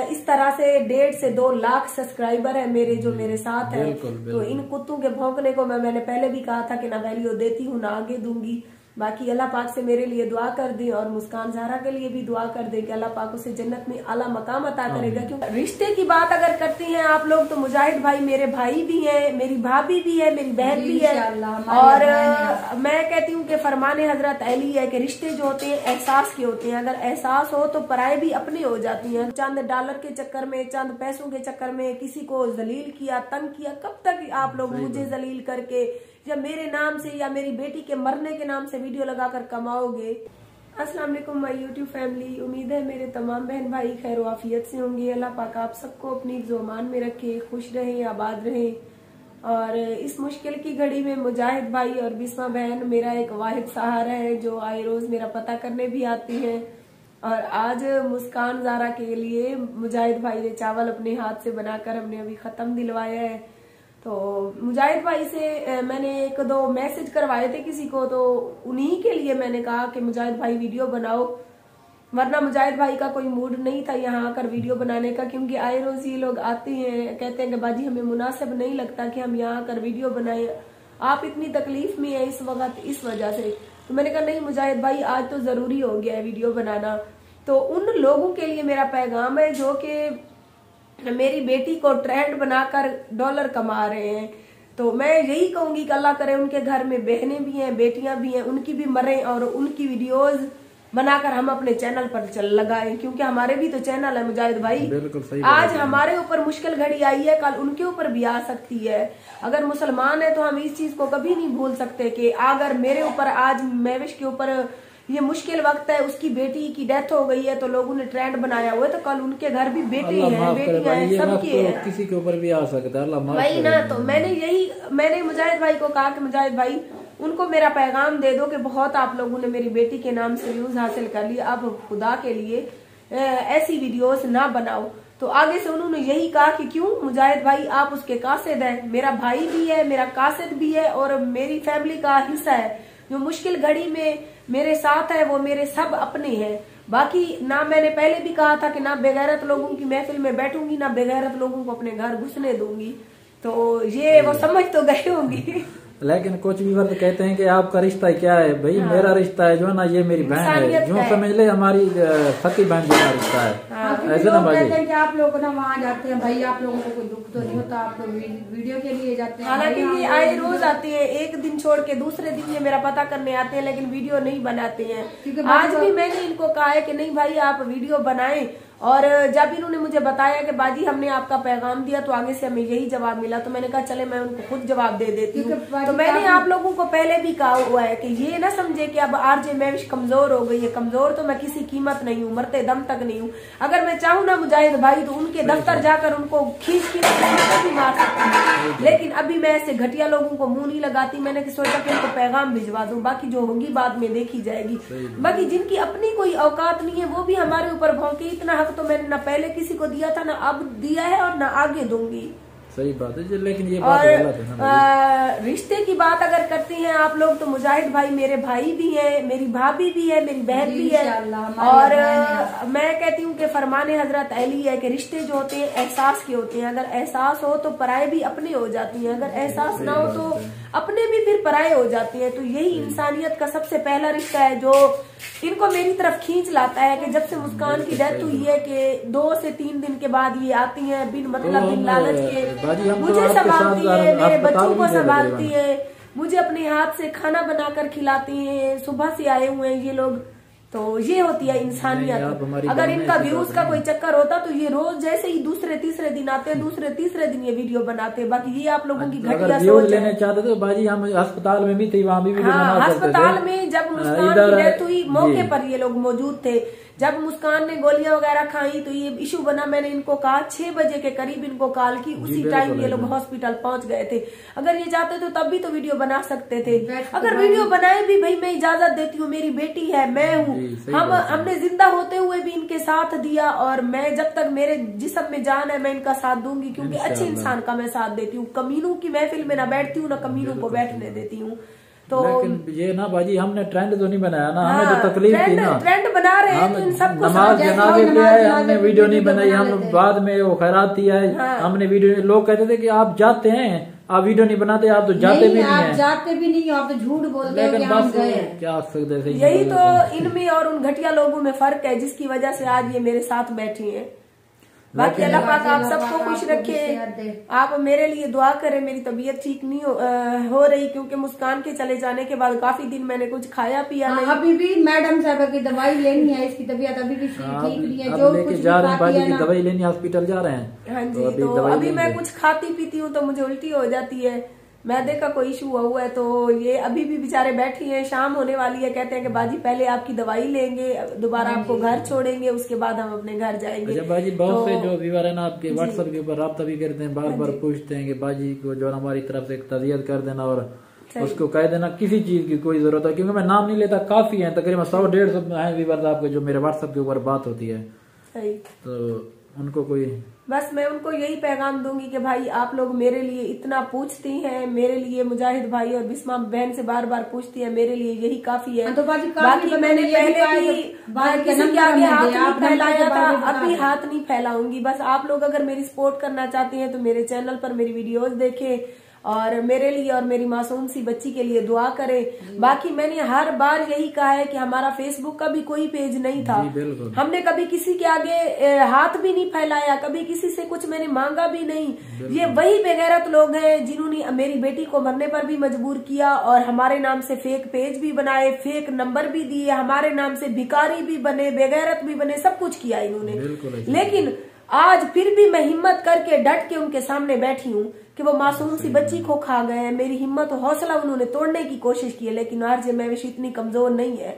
इस तरह से 1.5 से 2 लाख सब्सक्राइबर है मेरे जो मेरे साथ है। तो इन कुत्तों के भौंकने को मैंने पहले भी कहा था कि ना वैल्यू देती हूँ ना आगे दूंगी। बाकी अल्लाह पाक से मेरे लिए दुआ कर दें और मुस्कान ज़हरा के लिए भी दुआ कर दें कि अल्लाह पाक उसे जन्नत में आला मकाम अता करेगा। क्योंकि रिश्ते की बात अगर करती हैं आप लोग तो मुजाहिद भाई मेरे भाई भी है, मेरी भाभी भी है, मेरी बहन भी है। और मैं कहती हूँ कि फरमाने हजरत अली है कि रिश्ते जो होते हैं एहसास के होते हैं। अगर एहसास हो तो पराए भी अपने हो जाती हैं। चंद डॉलर के चक्कर में, चंद पैसों के चक्कर में किसी को जलील किया, तंग किया, कब तक आप लोग मुझे जलील करके या मेरे नाम से या मेरी बेटी के मरने के नाम से वीडियो लगाकर कमाओगे। अस्सलाम वालेकुम माय यूट्यूब फैमिली। उम्मीद है मेरे तमाम बहन भाई खैर वाफियत से होंगे। अल्लाह पाक आप सबको अपनी ज़ुबान में रखे, खुश रहें, आबाद रहें। और इस मुश्किल की घड़ी में मुजाहिद भाई और बिस्मा बहन मेरा एक वाहिद सहारा है जो आए रोज मेरा पता करने भी आती है। और आज मुस्कान ज़हरा के लिए मुजाहिद भाई ने चावल अपने हाथ से बनाकर हमने अभी खत्म दिलवाया है। तो मुजाहिद भाई से मैंने 1-2 मैसेज करवाए थे किसी को, तो उन्हीं के लिए मैंने कहा कि मुजाहिद भाई वीडियो बनाओ, वरना मुजाहिद भाई का कोई मूड नहीं था यहाँ आकर वीडियो बनाने का। क्योंकि आए रोज ये लोग आते हैं कहते हैं कि बाजी हमें मुनासिब नहीं लगता कि हम यहाँ आकर वीडियो बनाएं, आप इतनी तकलीफ में है इस वक्त इस वजह से। तो मैंने कहा नहीं मुजाहिद भाई आज तो जरूरी हो गया है वीडियो बनाना। तो उन लोगों के लिए मेरा पैगाम है जो कि मेरी बेटी को ट्रेंड बनाकर डॉलर कमा रहे हैं। तो मैं यही कहूंगी कि अल्लाह करे उनके घर में बहनें भी हैं, बेटियां भी हैं, उनकी भी मरें और उनकी वीडियोस बनाकर हम अपने चैनल पर लगाएं। क्योंकि हमारे भी तो चैनल है मुजाहिद भाई। बिल्कुल सही। आज हमारे ऊपर मुश्किल घड़ी आई है, कल उनके ऊपर भी आ सकती है। अगर मुसलमान है तो हम इस चीज को कभी नहीं भूल सकते कि अगर मेरे ऊपर आज महविश के ऊपर ये मुश्किल वक्त है, उसकी बेटी की डेथ हो गई है तो लोगों ने ट्रेंड बनाया हुआ है, तो कल उनके घर भी बेटे हैं, बेटियां हैं, सबके हैं, किसी के ऊपर भी आ सकता है। वही ना। तो मैंने मुजाहिद भाई को कहा कि मुजाहिद भाई उनको मेरा पैगाम दे दो कि बहुत आप लोगों ने मेरी बेटी के नाम से व्यूज हासिल कर लिए, अब खुदा के लिए ऐसी वीडियोस ना बनाओ। तो आगे से उन्होंने यही कहा कि क्यों मुजाहिद भाई आप उसके कासिद है, मेरा भाई भी है, मेरा कासिद भी है और मेरी फैमिली का हिस्सा है। जो मुश्किल घड़ी में मेरे साथ है वो मेरे सब अपने हैं। बाकी ना मैंने पहले भी कहा था कि ना बेगैरत लोगों की महफिल में बैठूंगी, ना बेगैरत लोगों को अपने घर घुसने दूंगी। तो ये वो समझ तो गए होंगी। लेकिन कुछ भी वर्ग कहते हैं कि आपका रिश्ता क्या है भाई। हाँ। मेरा रिश्ता है जो ना ये मेरी बहन है, जो समझ ले हमारी सकी बहन जैसा रिश्ता है। ऐसे ना भाई कहते हैं कि आप लोग ना वहाँ जाते हैं भाई, आप लोगों को कोई दुख तो नहीं होता, आप लोग वीडियो के लिए जाते हैं। हालांकि ये आए रोज आते हैं, एक दिन छोड़ के दूसरे दिन ये मेरा पता करने आते हैं, लेकिन वीडियो नहीं बनाते हैं। आज भी मैंने इनको कहा है कि नहीं भाई आप वीडियो बनाएं। और जब इन्होंने मुझे बताया कि बाजी हमने आपका पैगाम दिया तो आगे से हमें यही जवाब मिला, तो मैंने कहा चले मैं उनको खुद जवाब दे देती हूँ। तो मैंने आप लोगों को पहले भी कहा हुआ है कि ये ना समझे कि अब आरजे महविश कमजोर हो गई है। कमजोर तो मैं किसी कीमत नहीं हूँ, मरते दम तक नहीं हूँ। अगर मैं चाहूँ ना मुजाहिद भाई तो उनके दफ्तर जाकर उनको खींच भी मार सकती हूँ, लेकिन अभी मैं ऐसे घटिया लोगों को मुंह नहीं लगाती। मैंने सोचा कि उनको पैगाम भिजवा दूं, बाकी जो होगी बाद में देखी जाएगी। बाकी जिनकी अपनी कोई औकात नहीं है वो भी हमारे ऊपर भौंके, इतना हक तो मैंने ना पहले किसी को दिया था, ना अब दिया है और ना आगे दूंगी। सही बात है, लेकिन ये बात गलत है ना। रिश्ते की बात अगर करती हैं आप लोग तो मुजाहिद भाई मेरे भाई भी है, मेरी भाभी भी है, मेरी बहन भी है। और मैं कहती हूँ कि फरमाने हजरत अली है कि रिश्ते जो होते हैं एहसास के होते हैं। अगर एहसास हो तो पराए भी अपने हो जाती हैं, अगर एहसास ना हो तो अपने भी फिर पराए हो जाती हैं। तो यही इंसानियत का सबसे पहला रिश्ता है जो इनको मेरी तरफ खींच लाता है कि जब से मुस्कान की डेथ हुई है कि 2 से 3 दिन के बाद ये आती हैं बिन मतलब बिन लालच के, मुझे संभालती है, मेरे बच्चों को संभालती है, मुझे अपने हाथ से खाना बनाकर खिलाती हैं। सुबह से आए हुए हैं ये लोग, तो ये होती है इंसानियत। अगर इनका व्यूज का कोई चक्कर होता तो ये रोज जैसे ही दूसरे तीसरे दिन आते हैं, दूसरे तीसरे दिन ये वीडियो बनाते हैं। बाकी ये आप लोगों की घटिया सोच लेने चाहते तो बाजी हम अस्पताल में भी थे, वहाँ भी वीडियो बना सकते थे। अस्पताल में जब मुस्कान की डेथ हुई मौके पर ये लोग मौजूद थे। जब मुस्कान ने गोलियां वगैरह खाई तो ये इशू बना। मैंने इनको कहा 6 बजे के करीब इनको कॉल की, उसी टाइम ये लोग हॉस्पिटल पहुंच गए थे। अगर ये चाहते तो तब भी तो वीडियो बना सकते थे। अगर वीडियो बनाए भी भाई मैं इजाजत देती हूँ, मेरी बेटी है, मैं हूँ, हमने जिंदा होते हुए भी इनके साथ दिया और मैं जब तक मेरे जिस्म में जान है मैं इनका साथ दूंगी। क्योंकि अच्छे इंसान का मैं साथ देती हूँ, कमीनों की महफिल में ना बैठती हूँ, ना कमीनों को बैठने देती हूँ। तो लेकिन ये ना बाजी हमने ट्रेंड तो नहीं बनाया ना, हमें तो तकलीफ थी ना, ट्रेंड बना रहे हैं तो इन सबको नमाज जनाजे पे आए, हमने वीडियो नहीं बनाई, हम बाद में वो खैरात थी आए, हमने वीडियो, लोग कहते थे कि आप जाते हैं आप वीडियो नहीं बनाते, आप तो जाते भी नहीं आप जाते भी नहीं, आप तो झूठ बोलते हो कि हम गए। क्या सकते थे, यही तो इनमें और उन घटिया लोगों में फर्क है जिसकी वजह से आज ये मेरे साथ बैठी हैं। बाकी अल्लाह पाक आप सबको खुश रखे। आप मेरे लिए दुआ करें, मेरी तबीयत ठीक नहीं हो रही क्योंकि मुस्कान के चले जाने के बाद काफी दिन मैंने कुछ खाया पिया नहीं। अभी भी मैडम साहब की दवाई लेनी है, इसकी तबीयत अभी भी ठीक नहीं है, जो कुछ जा रहे हैं बाजी की दवाई लेनी, हॉस्पिटल जा रहे हैं। हाँ जी, तो अभी मैं कुछ खाती पीती हूँ तो मुझे उल्टी हो जाती है, मैदे का कोई इशू हुआ है, तो ये अभी भी बेचारे बैठी हैं, शाम होने वाली है, कहते हैं कि बाजी पहले आपकी दवाई लेंगे, दोबारा आपको घर छोड़ेंगे, उसके बाद हम अपने घर जाएंगे। अच्छा बाजी, बहुत से जो व्यूअर है ना आपके व्हाट्सएप के ऊपर राब्ता भी करते हैं, बार बार पूछते हैं कि बाजी को जो हमारी तरफ से एक तज़ियत कर देना और उसको कह देना किसी चीज की कोई जरूरत है, क्योंकि मैं नाम नहीं लेता, काफी है, तकरीबन 100-150 है व्यूअर आपके जो मेरे व्हाट्सएप के ऊपर बात होती है, तो उनको कोई, बस मैं उनको यही पैगाम दूंगी कि भाई आप लोग मेरे लिए इतना पूछती हैं, मेरे लिए मुजाहिद भाई और बिस्मा बहन से बार बार पूछती है, मेरे लिए यही काफी है। तो बाकी मैंने पहले भी किसी के आगे हाथ नहीं फैलाया था, अभी हाथ नहीं फैलाऊंगी। बस आप लोग अगर मेरी सपोर्ट करना चाहते हैं तो मेरे चैनल पर मेरी वीडियोज देखें और मेरे लिए और मेरी मासूम सी बच्ची के लिए दुआ करें। बाकी मैंने हर बार यही कहा है कि हमारा फेसबुक का भी कोई पेज नहीं था, हमने कभी किसी के आगे हाथ भी नहीं फैलाया, कभी किसी से कुछ मैंने मांगा भी नहीं। ये वही बेगैरत लोग हैं जिन्होंने मेरी बेटी को मरने पर भी मजबूर किया और हमारे नाम से फेक पेज भी बनाए, फेक नंबर भी दिए, हमारे नाम से भिखारी भी बने, बेगैरत भी बने, सब कुछ किया इन्होंने। लेकिन आज फिर भी मैं हिम्मत करके डट के उनके सामने बैठी हूँ कि वो मासूम सी बच्ची को खा गए हैं। मेरी हिम्मत और हौसला उन्होंने तोड़ने की कोशिश की है, लेकिन आज मैं इतनी कमजोर नहीं है।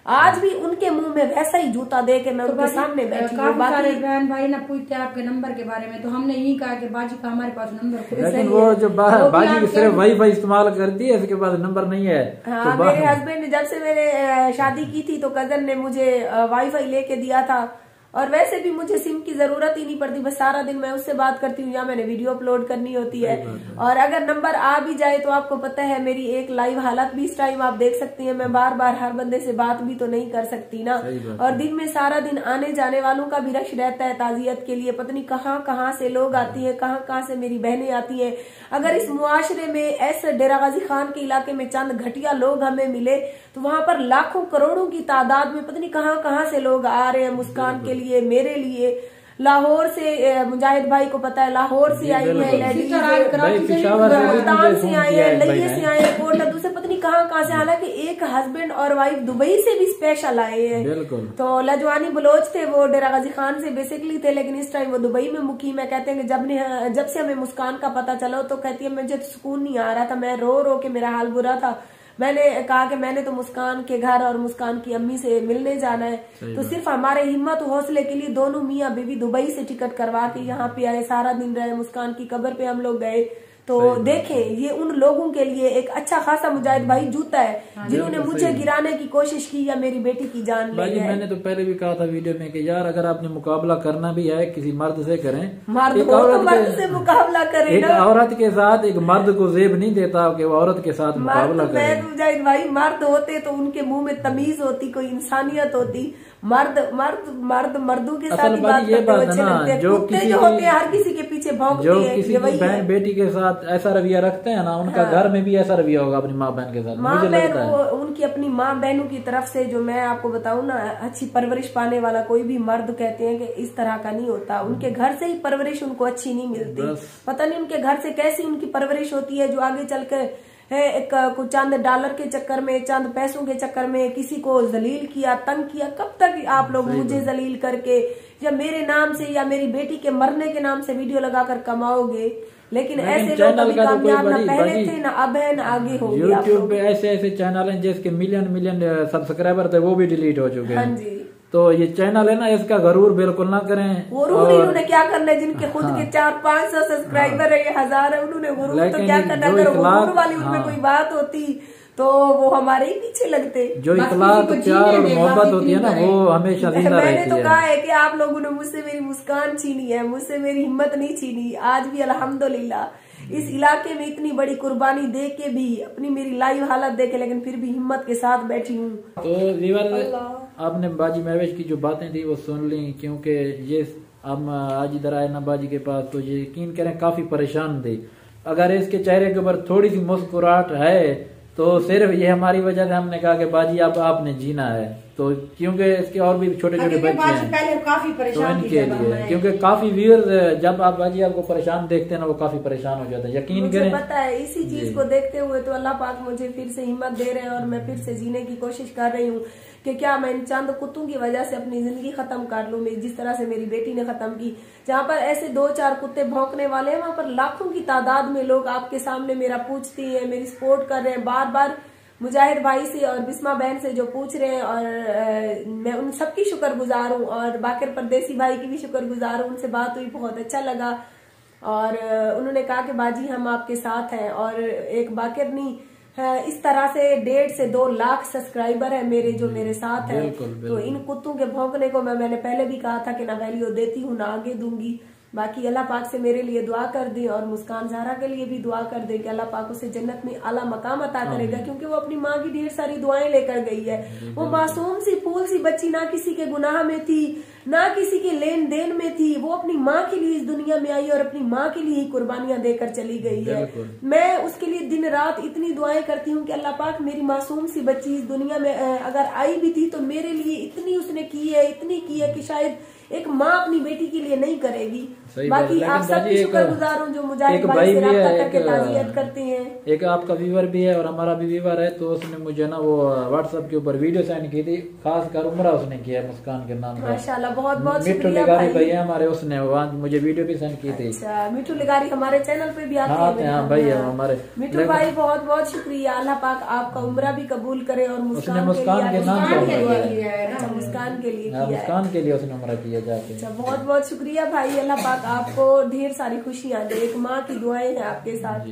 आज भी उनके मुंह में वैसा ही जूता दे के मैं उनके सामने बैठी हूँ। बाकी बहन भाई ना पूछते आपके नंबर के बारे में, तो हमने यही कहा कि बाजी का हमारे पास नंबर, लेकिन वो जो बाजी सिर्फ वाईफाई इस्तेमाल करती है, इसके पास नंबर नहीं है। हाँ, तो मेरे हस्बैंड ने जब से मैंने शादी की थी तो कजन ने मुझे वाईफाई लेके दिया था, और वैसे भी मुझे सिम की जरूरत ही नहीं पड़ती, बस सारा दिन मैं उससे बात करती हूँ या मैंने वीडियो अपलोड करनी होती है। और अगर नंबर आ भी जाए तो आपको पता है मेरी एक लाइव हालत भी इस टाइम आप देख सकती हैं, मैं बार बार हर बंदे से बात भी तो नहीं कर सकती ना, और दिन में सारा दिन आने जाने वालों का भी रश रहता है ताजियत के लिए, पता नहीं कहाँ से लोग आती है, कहाँ से मेरी बहनें आती है। अगर इस मुआशरे में ऐसे डेरा गाजी खान के इलाके में चंद घटिया लोग हमें मिले तो वहां पर लाखों करोड़ों की तादाद में पता नहीं कहाँ से लोग आ रहे हैं मुस्कान के लिए, मेरे लिए। लाहौर से मुजाहिद भाई को पता है, लाहौर से आई है लेडीज, मुल्तान से आई है, लइये से आए हैं, कोटला से पता नहीं कहाँ से, हालांकि एक हस्बैंड और वाइफ दुबई से भी स्पेशल आए हैं। तो लजवानी बलोच थे, वो डेरा गाजी खान से बेसिकली थे, लेकिन इस टाइम वो दुबई में मुकीम है। कहते हैं कि जब से हमें मुस्कान का पता चला तो कहती है मुझे सुकून नहीं आ रहा था, मैं रो के मेरा हाल बुरा था। मैंने कहा कि मैंने तो मुस्कान के घर और मुस्कान की अम्मी से मिलने जाना है, तो सिर्फ हमारे हिम्मत हौसले के लिए दोनों मियाँ बीवी दुबई से टिकट करवा के यहाँ पे आए, सारा दिन रहे, मुस्कान की कब्र पे हम लोग गए। तो देखें, ये उन लोगों के लिए एक अच्छा खासा मुजाहिद भाई जूता है जिन्होंने मुझे गिराने की कोशिश की या मेरी बेटी की जान ले गए। मैंने तो पहले भी कहा था वीडियो में कि यार अगर आपने मुकाबला करना भी है किसी मर्द से करें, मर्द से मुकाबला करें। एक औरत के साथ एक मर्द को जेब नहीं देता कि वो औरत के साथ मुकाबला करे। मुजाहिद भाई मर्द होते तो उनके मुंह में तमीज होती, कोई इंसानियत होती। मर्दों के साथ बात करते हुए अच्छे लगते हैं, जो होते हैं हर किसी के पीछे भौंकते हैं। जो किसी की बहन बेटी के साथ ऐसा रवैया रखते हैं ना, उनका घर में भी ऐसा रवैया होगा अपनी माँ बहन के साथ। मुझे लगता है उनकी अपनी माँ बहनों की तरफ से, जो मैं आपको बताऊं ना, अच्छी परवरिश पाने वाला कोई भी मर्द कहते हैं कि इस तरह का नहीं होता। उनके घर से ही परवरिश उनको अच्छी नहीं मिलती, पता नहीं उनके घर से कैसी उनकी परवरिश होती है, जो आगे चल कर कुछ चंद डॉलर के चक्कर में, चंद पैसों के चक्कर में किसी को जलील किया, तंग किया। कब तक आप लोग मुझे जलील करके या मेरे नाम से या मेरी बेटी के मरने के नाम से वीडियो लगाकर कमाओगे? लेकिन ऐसे लोग कभी कामयाब ना पहले थे ना अब है ना आगे होंगे। यूट्यूब पे ऐसे चैनल हैं जिसके मिलियन सब्सक्राइबर थे, वो भी डिलीट हो चुके हैं। हाँ जी, तो ये चैनल है ना, इसका गरूर बिल्कुल ना करें। गुरूर इन्होंने क्या करना है? जिनके खुद के 400-500 सब्सक्राइबर है, 1000 है, उन्होंने गुरूर तो क्या करना? अगर गुरूर वाली उनमें कोई बात होती तो वो हमारे ही पीछे लगते। जो इखलाक, प्यार और मोहब्बत होती है ना, वो हमेशा जिंदा रहती है। मैंने तो कहा है कि आप लोगों ने मुझसे मेरी मुस्कान छीनी है, मुझसे मेरी हिम्मत नहीं छीनी। आज भी अल्हम्दुलिल्लाह इस इलाके में इतनी बड़ी कुर्बानी दे के भी, अपनी मेरी लाइव हालत देखे, लेकिन फिर भी हिम्मत के साथ बैठी हूँ। तो वीवर आपने बाजी महवेश की जो बातें थी वो सुन ली, क्योंकि ये हम आज इधर आए ना बाजी के पास, तो ये यकीन करें काफी परेशान थे। अगर इसके चेहरे के ऊपर थोड़ी सी मुस्कुराहट है तो सिर्फ ये हमारी वजह से हमने कहा कि बाजी अब आपने जीना है। तो क्योंकि इसके और भी छोटे छोटे बच्चे हैं पहले काफी तो परेशान इनके लिए, क्योंकि काफी व्यूअर्स जब आप बाजी आपको परेशान देखते हैं ना वो काफी परेशान हो जाते हैं। यकीन मुझे करें पता है, इसी चीज को देखते हुए तो अल्लाह पाक मुझे फिर से हिम्मत दे रहे हैं और मैं फिर से जीने की कोशिश कर रही हूँ कि क्या मैं इन चंद कुत्तों की वजह से अपनी जिंदगी खत्म कर लूं, जिस तरह से मेरी बेटी ने खत्म की। जहाँ पर ऐसे 2-4 कुत्ते भौंकने वाले हैं, वहां पर लाखों की तादाद में लोग आपके सामने मेरा पूछती हैं, मेरी सपोर्ट कर रहे हैं। बार बार मुजाहिद भाई से और बिस्मा बहन से जो पूछ रहे हैं, और मैं उन सबकी शुक्रगुजार हूँ, और बाकिर परदेसी भाई की भी शुक्रगुजार हूँ। उनसे बात हुई, बहुत अच्छा लगा, और उन्होंने कहा कि बाजी हम आपके साथ हैं। और एक बाकिर नहीं, इस तरह से 1.5 से 2 लाख सब्सक्राइबर है मेरे जो मेरे साथ है। तो इन कुत्तों के भौंकने को मैंने पहले भी कहा था कि ना वैल्यू देती हूँ ना आगे दूंगी। बाकी अल्लाह पाक से मेरे लिए दुआ कर दे, और मुस्कान ज़हरा के लिए भी दुआ कर दे कि अल्लाह पाक उसे जन्नत में आला मकाम अता करेगा, क्योंकि वो अपनी माँ की ढेर सारी दुआएं लेकर गई है। वो मासूम सी फूल सी बच्ची, ना किसी के गुनाह में थी ना किसी के लेन देन में थी, वो अपनी माँ के लिए इस दुनिया में आई और अपनी माँ के लिए ही कुर्बानियां देकर चली गई है। मैं उसके लिए दिन रात इतनी दुआएं करती हूँ कि अल्लाह पाक मेरी मासूम सी बच्ची इस दुनिया में अगर आई भी थी तो मेरे लिए इतनी उसने की है, इतनी की है कि शायद एक माँ अपनी बेटी के लिए नहीं करेगी। बाकी आप सबकी शुक्रगुजार हूँ जो मुजाहिद भाई से राब्ता करके ताज़ियत करते हैं। एक आपका व्यूवर भी है और हमारा भी व्यूवर है, तो उसने मुझे ना वो व्हाट्सएप के ऊपर वीडियो सेंड की थी, खासकर उम्रा उसने किया है मुस्कान के नाम पर। माशाल्लाह, बहुत बहुत मिठू लिगारी भाई है हमारे, उसने मुझे वीडियो भी सेंड की थी। अच्छा, मिठू लिगारी हमारे चैनल पे भी आते हैं। हाँ भाई हमारे मिठू भाई बहुत बहुत शुक्रिया। अल्लाह पाक आपका उम्रा भी कबूल करे, और मुस्कान के नाम पर मुस्कान के लिए मुस्कान के लिए उसने उम्रा किया जाके। बहुत बहुत शुक्रिया भाई, अल्लाह पाक आपको ढेर सारी खुशियां दे। एक माँ की दुआएं हैं आपके साथ।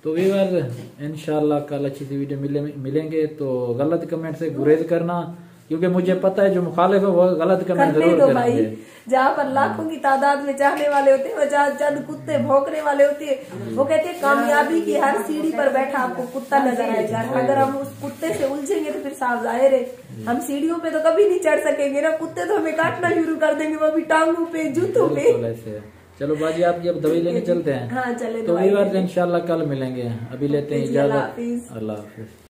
तो व्यूअर्स इंशाल्लाह कल अच्छी सी वीडियो मिलेंगे, तो गलत कमेंट से गुरेज करना, क्योंकि मुझे पता है जो मुखालिफ है वो गलत कमेंट जरूर करेंगे। जहाँ पर लाखों की तादाद में चाहने वाले होते हैं, जहाँ चंद कुत्ते भौंकने वाले होते हैं, वो कहते हैं कामयाबी की हर सीढ़ी पर बैठा आपको कुत्ता नजर आएगा। अगर हम उस कुत्ते से उलझेंगे तो फिर साफ जाहिर है हम सीढ़ियों पे तो कभी नहीं चढ़ सकेंगे ना। कुत्ते तो हमें काटना शुरू कर देंगे, वो भी टांगों पे, जूतों पे। चलो बाजी आपकी अब दवाई लेने चलते हैं। हाँ चले, तो इंशाल्लाह कल मिलेंगे। अभी लेते हैं इजाजत। अल्लाह हाफिज।